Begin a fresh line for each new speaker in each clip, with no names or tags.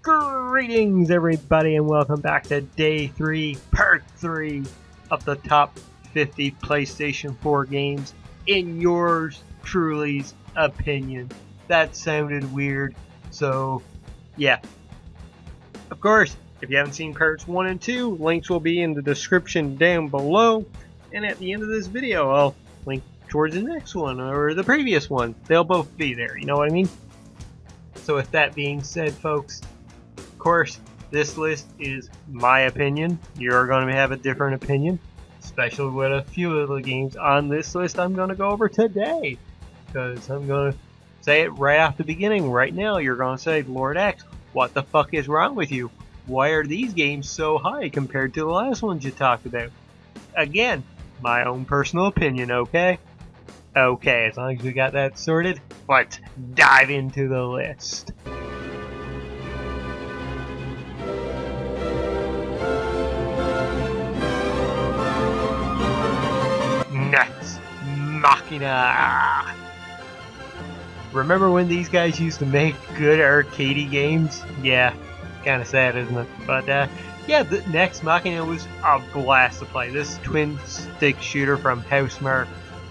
Greetings everybody and welcome back to Day 3, Part 3 of the Top 50 PlayStation 4 Games in yours truly's opinion. That sounded weird, so yeah. Of course, if you haven't seen Parts 1 and 2, links will be in the description down below, and at the end of this video I'll link towards the next one or the previous one. They'll both be there, you know what I mean? So with that being said, folks, of course, this list is my opinion. You're going to have a different opinion, especially with a few of the games on this list I'm going to go over today. Because I'm going to say it right off the beginning. Right now, you're going to say, Lord X, what the fuck is wrong with you? Why are these games so high compared to the last ones you talked about? Again, my own personal opinion, okay? Okay, as long as we got that sorted, let's dive into the list. Next, Machina. Remember when these guys used to make good arcadey games? Yeah, kind of sad, isn't it? But yeah, the Next Machina was a blast to play. This twin-stick shooter from Housemarque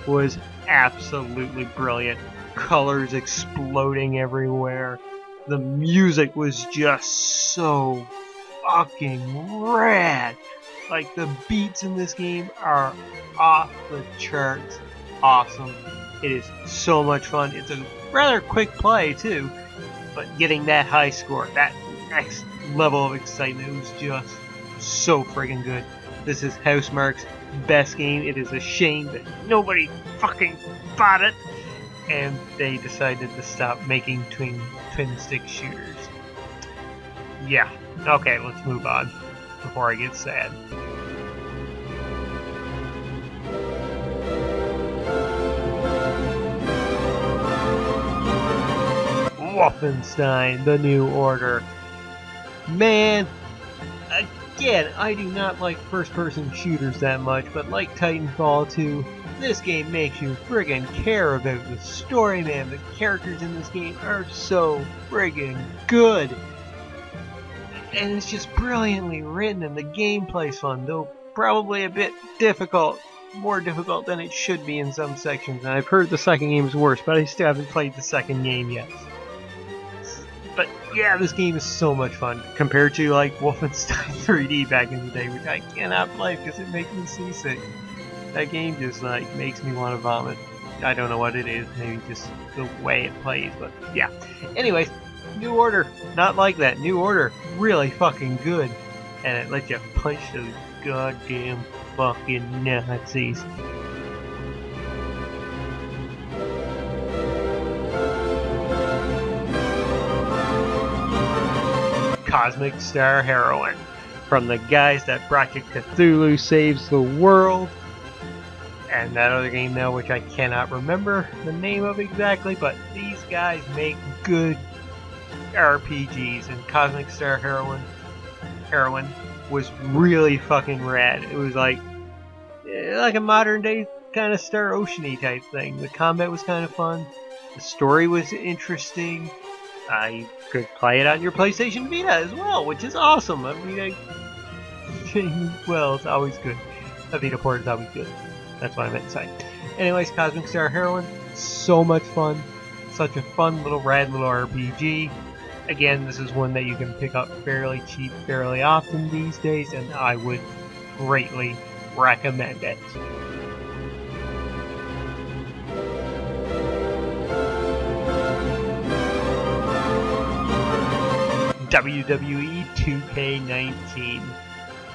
was absolutely brilliant. Colors exploding everywhere. The music was just so fucking rad. Like, the beats in this game are off the charts awesome. It is so much fun. It's a rather quick play too, but getting that high score, that next level of excitement, was just so friggin' good. This is Housemarque's best game. It is a shame that nobody fucking bought it, and they decided to stop making twin stick shooters. Yeah, okay, let's move on before I get sad. Wolfenstein, the New Order. Man, again, I do not like first-person shooters that much, but like Titanfall 2, this game makes you friggin' care about the story, man. The characters in this game are so friggin' good. And it's just brilliantly written, and the gameplay's fun, though probably a bit difficult. More difficult than it should be in some sections. And I've heard the second game is worse, but I still haven't played the second game yet. But yeah, this game is so much fun compared to like Wolfenstein 3D back in the day, which I cannot play because it makes me seasick. That game just like makes me want to vomit. I don't know what it is, maybe just the way it plays, but yeah. Anyways, New Order, not like that. New Order, really fucking good, and it lets you punch those goddamn fucking Nazis. Cosmic Star Heroine, from the guys that brought you Cthulhu Saves the World, and that other game now which I cannot remember the name of exactly, but these guys make good RPGs, and Cosmic Star Heroine was really fucking rad. It was like a modern day kind of Star Ocean-y type thing. The combat was kind of fun, the story was interesting. You could play it on your PlayStation Vita as well, which is awesome. I mean, well, it's always good. A Vita port is always good. That's what I meant to say. Anyways, Cosmic Star Heroine, so much fun. Such a fun little rad little RPG. Again, this is one that you can pick up fairly cheap, fairly often these days, and I would greatly recommend it. WWE 2K19.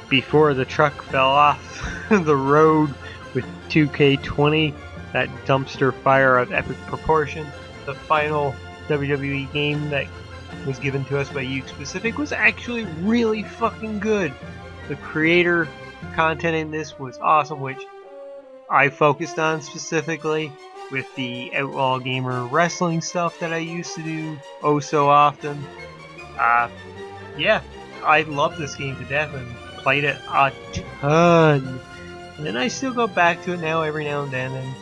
Before the truck fell off the road with 2K20, that dumpster fire of epic proportion, the final WWE game that was given to us by Uke Specific was actually really fucking good. The creator content in this was awesome, which I focused on specifically with the Outlaw Gamer wrestling stuff that I used to do oh so often. Yeah, I love this game to death and played it a ton. And then I still go back to it now every now and then, and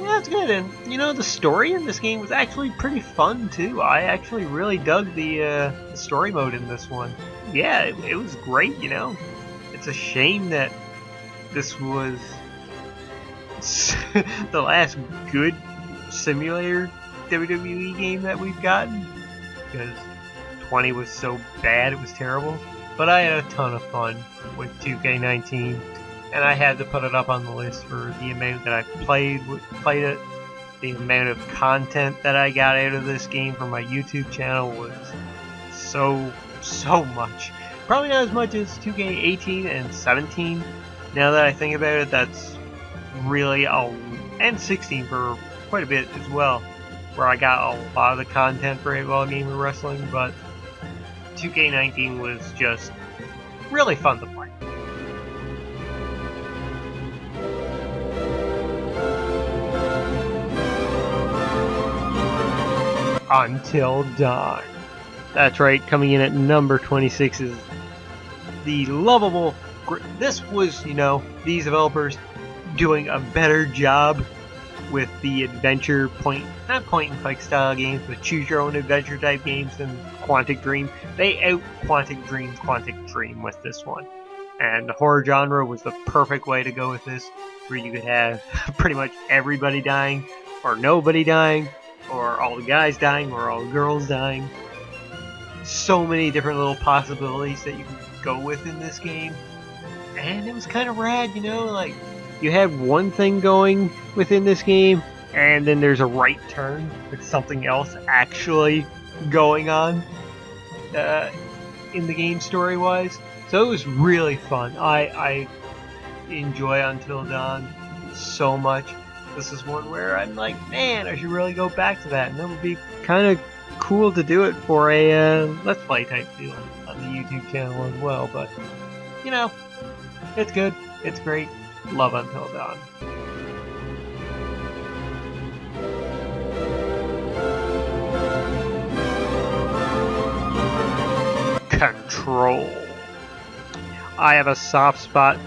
yeah, it's good, and you know, the story in this game was actually pretty fun too. I actually really dug the story mode in this one. Yeah, it was great, you know. It's a shame that this was the last good simulator WWE game that we've gotten, because 20 was so bad it was terrible. But I had a ton of fun with 2K19, and I had to put it up on the list for the amount that I played it. The amount of content that I got out of this game from my YouTube channel was so much. Probably not as much as 2K18 and 17. Now that I think about it, that's really and 16 for quite a bit as well, where I got a lot of the content for 8-Ball Gamer Wrestling, but 2K19 was just really fun to play. Until Dawn. That's right, coming in at number 26 is the lovable... This was, you know, these developers doing a better job with the adventure not point and click style games, but choose your own adventure type games than Quantic Dream. They out Quantic Dream with this one. And the horror genre was the perfect way to go with this, where you could have pretty much everybody dying, or nobody dying, or all the guys dying, or all the girls dying. So many different little possibilities that you could go with in this game. And it was kind of rad, you know, like, you had one thing going within this game, and then there's a right turn with something else actually going on in the game story-wise. So it was really fun. I enjoy Until Dawn so much. This is one where I'm like, man, I should really go back to that, and that would be kind of cool to do it for a Let's Play type deal on the YouTube channel as well. But, you know, it's good. It's great. Love Until Dawn. Control. I have a soft spot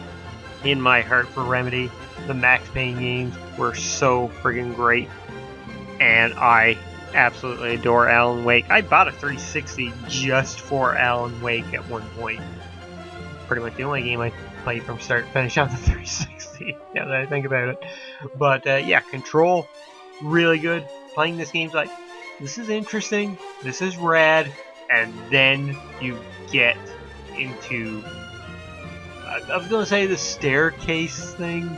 in my heart for Remedy. The Max Payne games were so friggin' great, and I absolutely adore Alan Wake. I bought a 360 just for Alan Wake at one point. Pretty much the only game I played from start to finish on the 360, now that I think about it. But yeah, Control, really good. Playing this game's like, this is interesting, this is rad, and then you get into, I was going to say the staircase thing,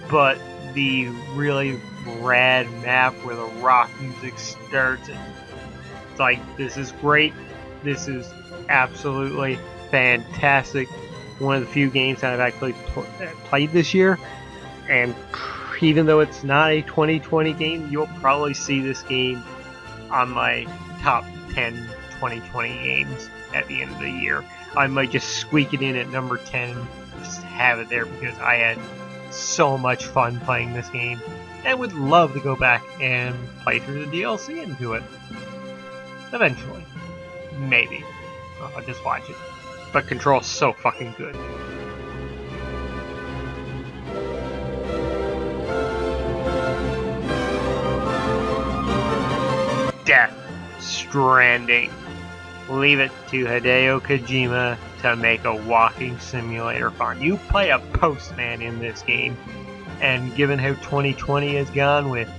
but the really rad map where the rock music starts, and it's like, this is great, this is absolutely fantastic. One of the few games that I've actually played this year, and even though it's not a 2020 game, you'll probably see this game on my top 10 2020 games at the end of the year. I might just squeak it in at number 10, just have it there, because I had so much fun playing this game, and would love to go back and play through the DLC into it. Eventually. Maybe. I'll just watch it. But Control's so fucking good. Death Stranding. Leave it to Hideo Kojima to make a walking simulator fun. You play a postman in this game, and given how 2020 has gone with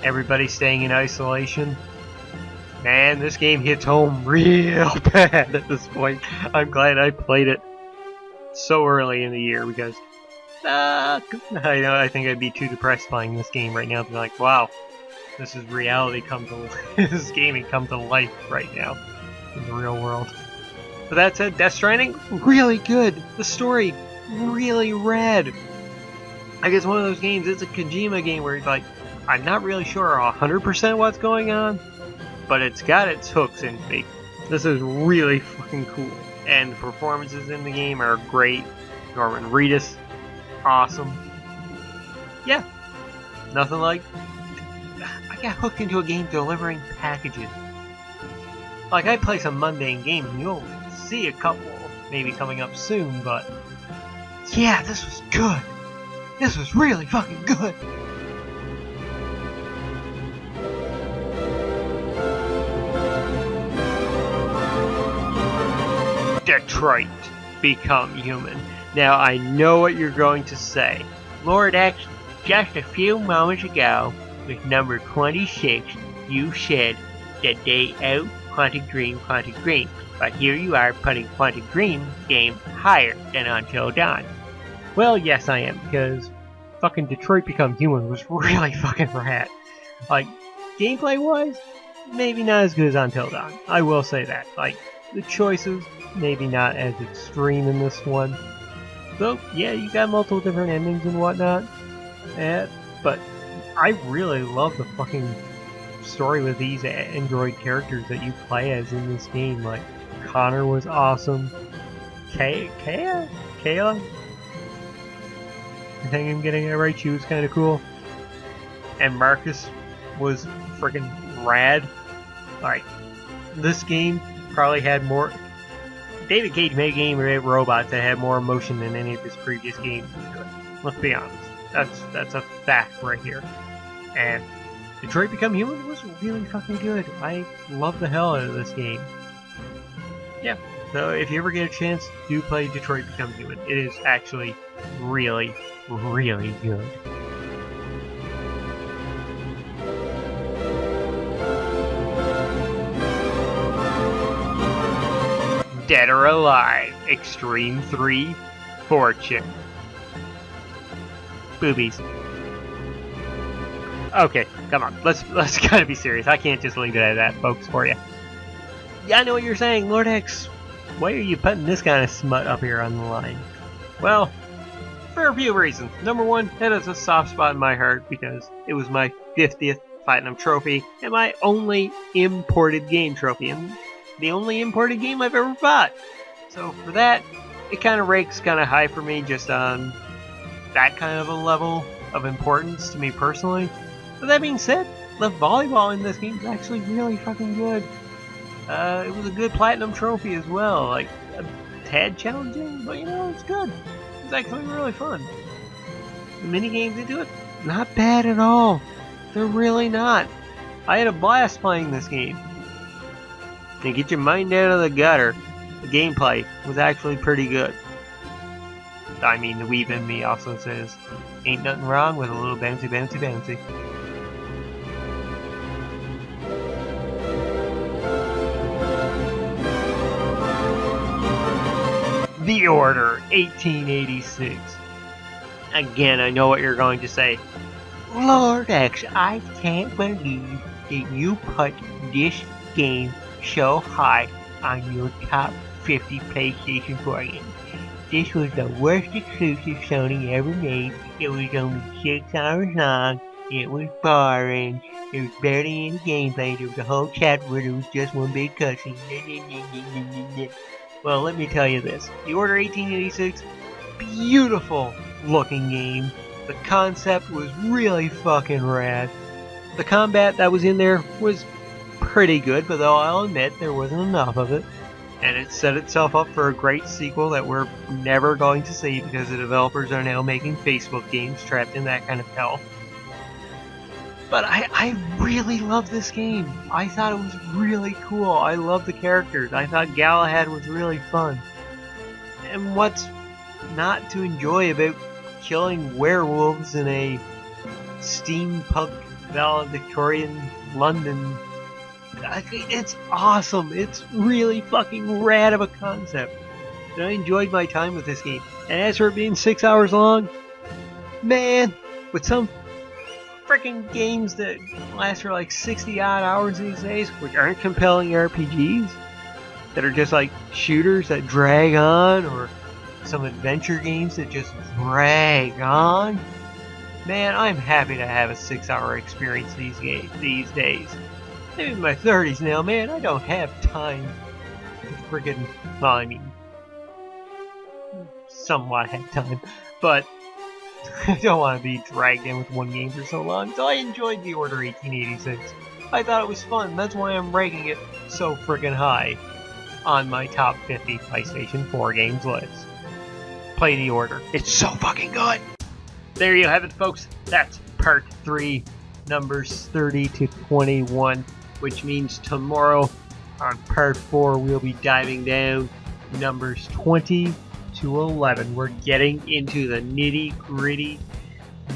everybody staying in isolation, man, this game hits home real bad at this point. I'm glad I played it so early in the year, because I think I'd be too depressed playing this game right now to be like, wow, this is reality come to this is gaming come to life right now in the real world. But that said, Death Stranding, really good. The story, really rad. I guess one of those games, it's a Kojima game where he's like, I'm not really sure 100% what's going on, but it's got its hooks in me. This is really fucking cool. And the performances in the game are great. Norman Reedus, awesome. Yeah, nothing like... I got hooked into a game delivering packages. Like, I play some mundane games, and you'll see a couple maybe coming up soon, but... yeah, this was good. This was really fucking good. Detroit Become Human. Now, I know what you're going to say. Lord X, just a few moments ago, with number 26, you said that they out Quantic Dream. But here you are putting Quantic Dream game higher than Until Dawn. Well, yes I am, because fucking Detroit Become Human was really fucking rad. Like, gameplay-wise, maybe not as good as Until Dawn. I will say that. Like, the choices, maybe not as extreme in this one. So, yeah, you got multiple different endings and whatnot. But I really love the fucking story with these android characters that you play as in this game. Like, Connor was awesome. Kayla? I think I'm getting it right. She was kind of cool. And Marcus was freaking rad. Like, this game probably had more... David Cage made a game with robots that had more emotion than any of his previous games. Let's be honest. That's a fact right here. And Detroit Become Human was really fucking good. I love the hell out of this game. Yeah, so if you ever get a chance, do play Detroit Become Human. It is actually really, really good. Dead or Alive Extreme 3 Fortune. Boobies. Okay, come on. Let's gotta be serious. I can't just leave it at that, folks, for you. Yeah, I know what you're saying, Lord X. Why are you putting this kind of smut up here on the line? Well, for a few reasons. Number one, it has a soft spot in my heart because it was my 50th Platinum Trophy and my only imported game trophy, and the only imported game I've ever bought. So for that, it kind of ranks kind of high for me just on that kind of a level of importance to me personally. But that being said, the volleyball in this game is actually really fucking good. It was a good Platinum Trophy as well. Like, a tad challenging, but you know, it's good. It's actually really fun. The mini games into it, not bad at all. They're really not. I had a blast playing this game. To get your mind out of the gutter, the gameplay was actually pretty good. I mean, the weeb in me also says, ain't nothing wrong with a little bouncy. The Order 1886. Again, I know what you're going to say. Lord X, I can't believe that you put this game so high on your top 50 PlayStation 4 games. This was the worst exclusive Sony ever made. It was only 6 hours long. It was boring. There was barely any gameplay. There was a whole chapter where there was just one big cutscene. Well, let me tell you this. The Order 1886, beautiful looking game. The concept was really fucking rad. The combat that was in there was pretty good, but though I'll admit there wasn't enough of it. And it set itself up for a great sequel that we're never going to see because the developers are now making Facebook games trapped in that kind of hell. But I really love this game. I thought it was really cool. I love the characters. I thought Galahad was really fun. And what's not to enjoy about killing werewolves in a steampunk Victorian London? It's awesome. It's really fucking rad of a concept. And I enjoyed my time with this game. And as for it being 6 hours long, man, with some freaking games that last for like 60 odd hours these days, which aren't compelling RPGs, that are just like shooters that drag on, or some adventure games that just drag on, man, I'm happy to have a 6 hour experience these days. I'm in my 30s now, man. I don't have time to friggin', well, I mean, somewhat have time, but I don't want to be dragged in with one game for so long. So I enjoyed The Order 1886. I thought it was fun. That's why I'm ranking it so friggin' high on my top 50 PlayStation 4 games list. Play The Order. It's so fucking good! There you have it, folks. That's part 3, numbers 30 to 21. Which means tomorrow on part 4 we'll be diving down numbers 20 to 11. We're getting into the nitty-gritty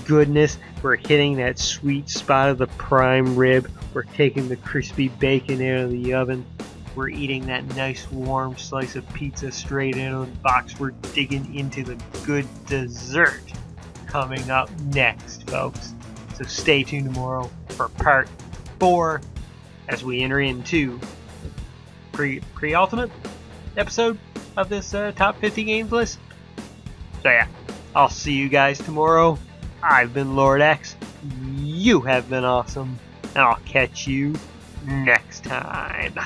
goodness. We're hitting that sweet spot of the prime rib. We're taking the crispy bacon out of the oven. We're eating that nice warm slice of pizza straight out of the box. We're digging into the good dessert coming up next, folks. So stay tuned tomorrow for part 4 as we enter into pre-ultimate episode of this top 50 games list. So yeah, I'll see you guys tomorrow. I've been Lord X. You have been awesome. And I'll catch you next time.